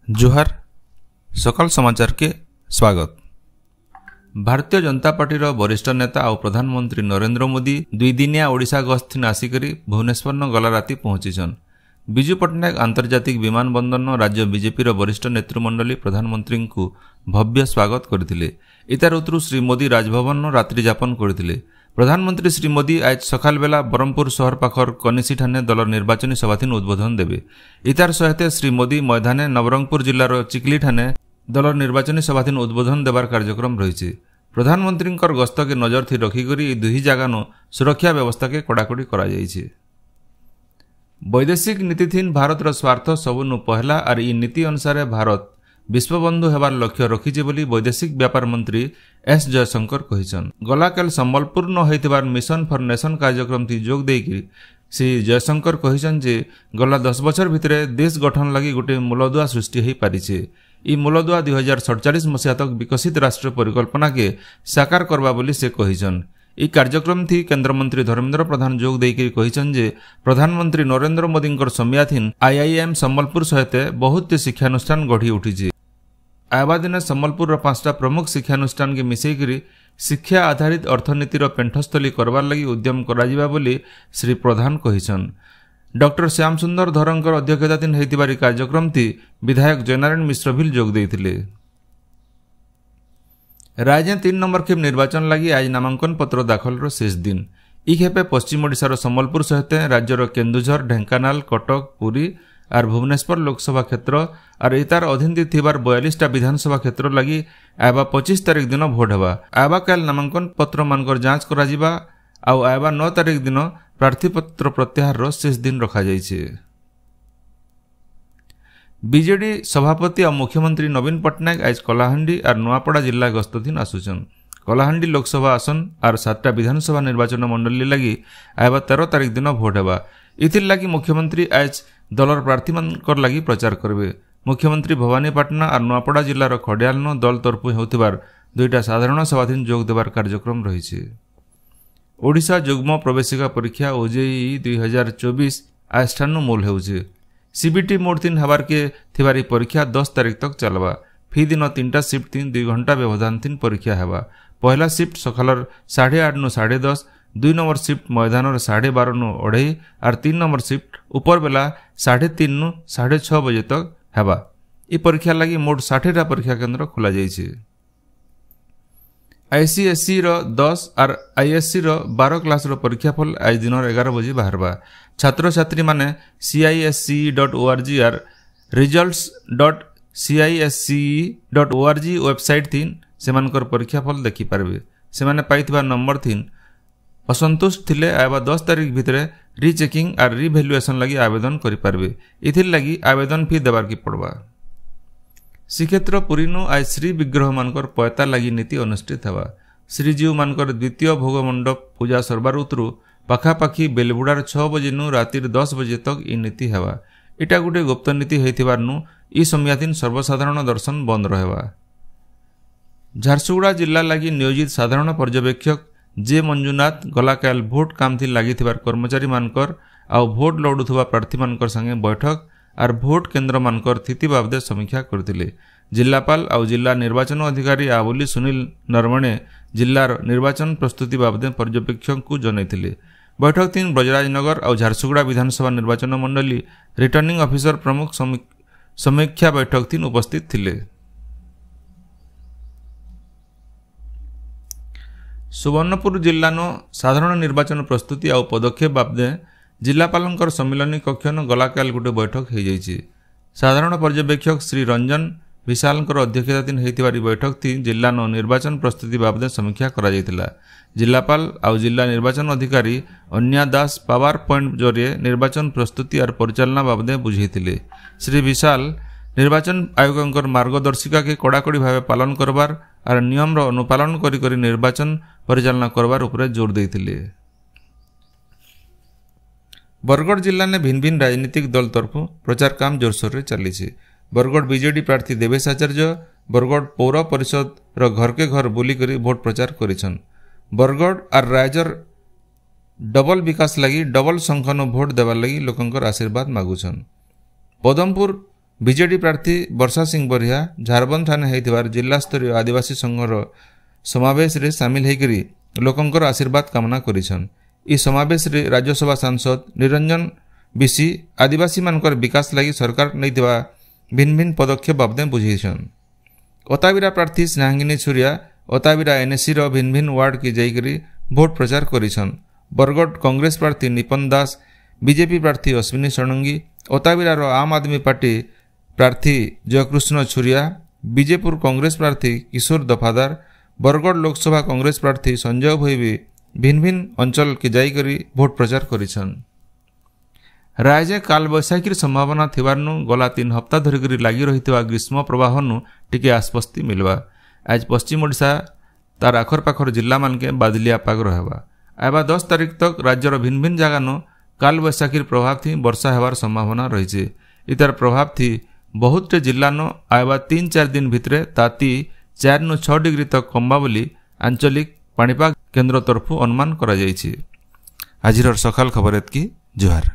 जोहार सकाल समाचार के स्वागत। भारतीय जनता पार्टी वरिष्ठ नेता और प्रधानमंत्री नरेंद्र मोदी दुई दिनिया ओडिशा गस्त आसिकरी भुवनेश्वर गला राति पहुंचीछन। विजु पट्टनायक आंतर्जातिक विमानबंदर राज्य बीजेपी वरिष्ठ नेतृमंडली प्रधानमंत्री को भव्य स्वागत करथिले। इतार उतरु श्री मोदी राजभवन रात्रि जापन करथिले। प्रधानमंत्री श्री मोदी आज सकाल बेला ब्रह्मपुर शहर पाखर कनिसी ठाने दल निर्वाचनी सभाथिन उद्बोधन देवे। इतार सहित श्री मोदी मैदाने नवरंगपुर जिलार चिकली ठाने दल निर्वाचनी सभाथिन उद्बोधन देवार कार्यक्रम रही। प्रधानमंत्री गस्त के नजर थी रखिकी दुही जगानो सुरक्षा व्यवस्था के कड़ाकड़ी करा जायछि। वैदेशिक नीति थीन भारतर स्वार्थ सबुनु पहला और ई नीति अनुसार भारत विश्वबंधु हेबार लक्ष्य रखिछि बोली वैदेशिक व्यापार मंत्री एस जयशंकर कहिछन। गलाकाल संबलपुर न होइतिबार मिशन फॉर नेशन कार्यक्रम थी जोग देकी श्री जयशंकर कहिछन जे गला 10 बछर भितरे देश गठन लगी गोटे मूलदुआ सृष्टि होई पारिछे। ई मूलदुआ 2047 मसीहा तक विकसित राष्ट्र परिकल्पना के साकार करबा बोली से कहिछन। ई कार्यक्रम थी केंद्र मंत्री धर्मेंद्र प्रधान जोग देकी कहिछन जे प्रधानमंत्री नरेंद्र मोदी समयाधीन आईआईएम संबलपुर सहित बहुत शिक्षानुष्ठान गढ़ी उठिछि। आवा दिन संबलपुर 5टा प्रमुख शिक्षानुष्ठान के मिसेकरी शिक्षा आधारित अर्थनीतिर पेंठस्थली करबार लगी उद्यम कराजिबा बोली श्री प्रधान कहिछन। डॉक्टर श्याम सुंदर धरंकर अध्यक्षताधीन होइतिबार कार्यक्रम थी विधायक जयनारायण मिश्र भी जोग देइथिले। राज्य 3 नंबर खेप निर्वाचन लगी आज नामांकन पत्र दाखल शेष दिन। ई खेपे पश्चिम ओडिशार संबलपुर सहित राज्यर केन्दुझर ढेंकानाल कटक पुरी और भुवनेश्वर लोकसभा क्षेत्र और इतार अधीन थिबार 42टा विधानसभा क्षेत्र लगी आवा 25 तारिख दिन भोट हेबा। आवा काल नामांकन पत्र मानकर जांच करा जिबा आउ आवा 9 तारिख दिन प्रार्थीपत्र प्रत्याहार शेष दिन रखा जाइछे। बीजेडी सभापति और मुख्यमंत्री नवीन पट्टनायक आज कलाहांडी और नुआपड़ा जिला गस्तथिन आसुचन। कलाहांडी लोकसभा आसन और 7टा विधानसभा निर्वाचन मंडली लगी आवा 13 तारिख दिन भोट हेबा। इथिर लगी मुख्यमंत्री आज दलर प्रार्थी मानकर लगी प्रचार करबे। मुख्यमंत्री भवानीपाटना और नुआपड़ा जिलार खडियालनो दल तरफु होतिबार 2टा साधारण सभाथिन जोग देवार कार्यक्रम रही। ओडिशा युग्म प्रवेशिका परीक्षा ओजेई 2024 आज ठानु मूल हेउछे। सीबीटी मोड 3 हबार के थिबारी परीक्षा 10 तारिख तक चलबा। फी दिन 3टा शिफ्ट 2 घंटा व्यवधान 3 परीक्षा हेबा। पहला शिफ्ट सकालर 8:30 नु 10:30, 2 नंबर शिफ्ट मैदान 12:30 नु 2:30 और 3 नंबर शिफ्ट ऊपर बेला 3:30 नु 6:30 बजे तक हेबा। ई परीक्षा लगी मोट 60टा परीक्षा केंद्र खोला जाइछे। आईसीएसई रो 10 और आईएससी रो 12 क्लास रो परीक्षाफल आज दिन 11 बजे बाहरबा। छात्र छात्री माने cisce.org और results.cisce.org वेबसाइट थीन सेमानकर परीक्षाफल देखि पारबे। सेमाने पाइथिबा नंबर थीन असंतुष्ट थिले आवा 10 तारिख भितरे रीचेकिंग और रिभैल्युएशन लगी आवेदन करि पारबे। इथिर लगी आवेदन फी देबार की पड़बा। श्रीक्षेत्र पुरीनु आज श्री विग्रह मानकर पयता लगी नीति अनुष्ठित हवा। श्रीजीव मानकर द्वितीय भोग मंडप पूजा सरबार उतरु पाखापाखी बेलबुड़ार 6 बजे नु रातिर 10 बजे तक ई नीति हेबा। इटा गुटे गुप्त नीति हेथिबार नु ई समयाधीन सर्वसाधारण दर्शन बंद रहेबा। झारसुगुड़ा जिला लगी नियोजित साधारण पर्यवेक्षक जे मंजुनाथ गलाकाल भोट काम थी लगी कर्मचारी मानकर आउ भोट लड़ुवा प्रार्थी मानकर संगे बैठक और भोट केन्द्र मानकर स्थिति बाबदे समीक्षा करथिले। जिलापाल आउ जिला निर्वाचन अधिकारी आवली सुनील नरवणे जिलार निर्वाचन प्रस्तुति बाबदे पर्यवेक्षक को जनैथिले। बैठक 3 ब्रजराजनगर और झारसुगुड़ा विधानसभा निर्वाचन मंडली रिटर्निंग ऑफिसर प्रमुख समीक्षा बैठक 3 उपस्थित थिले। सुवर्णपुर जिल्लानो साधारण निर्वाचन प्रस्तुति और पदक्षेप बाबदे जिलापालंकर सम्मिलनी कक्षन गलाकाल गोटे बैठक हो जाइए। साधारण पर्यवेक्षक श्री रंजन विशालंकर अध्यक्षताधीन होइतिबारी बैठक थी जिल्लानो निर्वाचन प्रस्तुति बाबदे समीक्षा करा जायतिला। जिलापाल और जिला निर्वाचन अधिकारी अन्या दास पावर पॉइंट जरिए निर्वाचन प्रस्तुति और परिचालना बाबदे बुझेइतिले। श्री विशाल निर्वाचन आयोगंकर मार्गदर्शिका के कड़ाकड़ी भाव पालन करबार और नियम रो अनुपालन करी निर्वाचन परिचालना करबार उपरे जोर देइतिले। बरगढ़ जिला ने भिन्न भिन्न राजनीतिक दल तरफु प्रचार काम जोरसोर रे चली। बरगढ़ बीजेडी प्रार्थी देवेश आचार्य बरगढ़ पौर परिषद रो घर के घर बुली करी भोट प्रचार करिछन। बरगढ़ और रायजर डबल विकास लगी डबल संख्यानो भोट देवार लगी लोकंकर आशीर्वाद मागुछन। पदमपुर ବିଜେଡି ପ୍ରାର୍ଥୀ ବର୍ଷା ସିଂ ବରିହା ଝାରବନ୍ଦ ଠାନେ ହୋଇଥିବାର ଜିଲ୍ଲାସ୍ତରୀୟ ଆଦିବାସୀ ସଂଘର ସମାବେଶରେ ସାମିଲ ହୋଇକରି ଲୋକଙ୍କର ଆଶୀର୍ବାଦ କାମନା କରିଛନ୍। ଏହି ସମାବେଶରେ ରାଜ୍ୟସଭା ସାଂସଦ ନିରଞ୍ଜନ ବିଶି ଆଦିବାସୀମାନଙ୍କର ବିକାଶ ଲାଗି ସରକାର ନେଇଥିବା ଭିନ୍ନ ଭିନ୍ନ ପଦକ୍ଷେପ ବାବଦେ ବୁଝେଇଛନ୍। ଅତାବିରା ପ୍ରାର୍ଥୀ ସ୍ନେହାଙ୍ଗିନୀ ଛୁରିଆ ଅତାବିରା ଏନ୍ଏସିର ଭିନ୍ନ ଭିନ୍ନ ୱାର୍ଡକେ ଯାଇକରି ଭୋଟ ପ୍ରଚାର କରିଛନ୍। ବରଗଡ଼ କଂଗ୍ରେସ ପ୍ରାର୍ଥୀ ନିପନ ଦାସ, ବିଜେପି ପ୍ରାର୍ଥୀ ଅଶ୍ୱିନୀ ଷଡ଼ଙ୍ଗୀ, ଅତାବିରାର ଆମ୍ ଆଦମୀ ପାର୍ଟି ପ୍ରାର୍ଥୀ ଜୟକୃଷ୍ଣ ଛୁରିଆ, ବିଜେପୁର କଂଗ୍ରେସ ପ୍ରାର୍ଥୀ କିଶୋର ଦଫାଦାର, ବରଗଡ଼ ଲୋକସଭା କଂଗ୍ରେସ ପ୍ରାର୍ଥୀ ସଞ୍ଜୟ ଭୋଇ ଭିନ୍ନ ଭିନ୍ନ ଅଞ୍ଚଳକେ ଯାଇକରି ଭୋଟ ପ୍ରଚାର କରିଛନ୍। ରାଜ୍ୟରେ କାଳବୈଶାଖୀର ସମ୍ଭାବନା ଥିବାର୍ନୁ ଗଲା 3 ହପ୍ତା ଧରିକରି ଲାଗି ରହିଥିବା ଗ୍ରୀଷ୍ମ ପ୍ରବାହନୁ ଟିକେ ଆଶ୍ୱସ୍ତି ମିଲବା। ଆଜ ପଶ୍ଚିମ ଓଡ଼ିଶା ତାର ଆଖରପାଖର ଜିଲ୍ଲାମାନକେ ବାଦଲିଆ ପାଗ ରହିବା। ଆଇବା 10 ତାରିଖ ତକ ରାଜ୍ୟର ଭିନ୍ନ ଭିନ୍ନ ଜାଗାନୁ କାଳବୈଶାଖୀର ପ୍ରଭାବ ଥି ବର୍ଷା ହେବାର ସମ୍ଭାବନା ରହିଛି। ଇତାର ପ୍ରଭାବ ଥି ବହୁତଟେ ଜିଲ୍ଲାନୁ ଆଇବା 3-4 ଦିନ ଭିତରେ ତାତି 4-6 ଡିଗ୍ରୀ ତକ କମବା ବୋଲି ଆଞ୍ଚଳିକ ପାଣିପାଗ କେନ୍ଦ୍ର ତରଫରୁ ଅନୁମାନ କରାଯାଇଛି। ଆଜିର ସକାଳ ଖବର ଏତିକି। ଜୁହାର।